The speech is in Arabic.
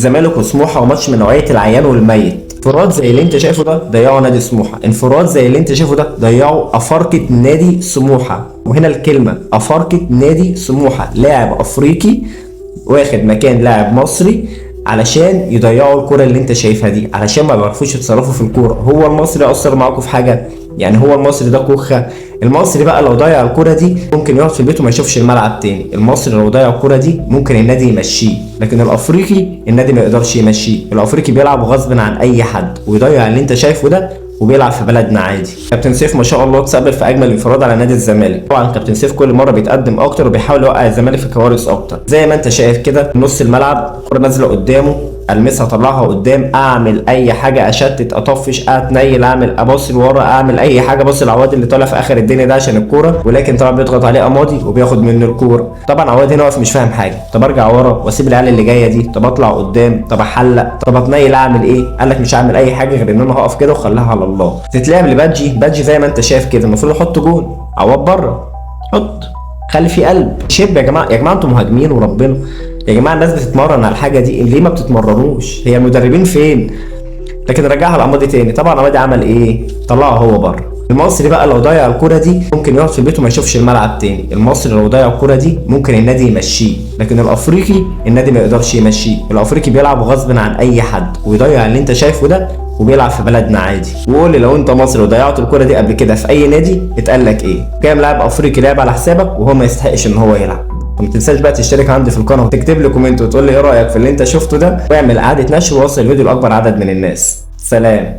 الزمالك وسموحه وماتش من نوعيه العيان والميت. انفراد زي اللي انت شايفه ده ضيعوا نادي سموحه، انفراد زي اللي انت شايفه ده ضيعوا افارقه نادي سموحه. وهنا الكلمه افارقه نادي سموحه، لاعب افريقي واخد مكان لاعب مصري علشان يضيعوا الكرة اللي انت شايفها دي، علشان ما بيعرفوش يتصرفوا في الكوره. هو المصري اثر معاكم في حاجه؟ يعني هو المصري ده كوخه؟ المصري بقى لو ضيع الكرة دي ممكن يقعد في البيت وما يشوفش الملعب تاني. المصري لو ضيع الكرة دي ممكن النادي يمشيه، لكن الافريقي النادي ما يقدرش يمشيه. الافريقي بيلعب غصب عن اي حد ويضيع اللي انت شايفه ده وبيلعب في بلدنا عادي. كابتن سيف ما شاء الله تسبب في اجمل انفراد على نادي الزمالك. طبعا كابتن سيف كل مره بيتقدم اكتر وبيحاول يوقع الزمالك في كوارث اكتر. زي ما انت شايف كده في نص الملعب الكره نازله قدامه، المسها اطلعها قدام، اعمل اي حاجه، اشتت، اطفش، اتنيل، اعمل اباصي لورا، اعمل اي حاجه. بص العواد اللي طالع في اخر الدنيا ده عشان الكوره، ولكن طبعا بيضغط عليه اماضي وبياخد منه الكوره. طبعا عواد هنا واقف مش فاهم حاجه. طب ارجع ورا واسيب العيال اللي جايه دي، طب اطلع قدام، طب احلق، طب اتنيل، اعمل ايه؟ قال لك مش هعمل اي حاجه غير ان انا هقف كده وخليها على الله. تتلعب لبادجي، بادجي زي ما انت شايف كده المفروض يحط جون. عواد بره، حط، خلي في قلب شب. يا جماعه يا جماعه انتوا مهاجمين وربنا، يا جماعه الناس بتتمرن على الحاجه دي، ليه ما بتتمرنوش؟ هي المدربين فين؟ لكن رجعها لعمادي تاني. طبعا عمادي عمل ايه؟ طلعه هو بره. المصري بقى لو ضيع الكرة دي ممكن يقعد في البيت وما يشوفش الملعب تاني. المصري لو ضيع الكرة دي ممكن النادي يمشيه، لكن الافريقي النادي ما يقدرش يمشيه. الافريقي بيلعب غصب عن اي حد ويضيع اللي انت شايفه ده وبيلعب في بلدنا عادي. وقول لي لو انت مصري وضيعت الكرة دي قبل كده في اي نادي اتقال لك ايه؟ كام لاعب افريقي لعب على حسابك وهو ما يستحقش ان هو يلعب؟ وما تنساش بقى تشترك عندي في القناه وتكتب لي كومنت وتقول لي ايه رايك في اللي انت شفته ده، واعمل اعاده نشر ووصل الفيديو لاكبر عدد من الناس. سلام.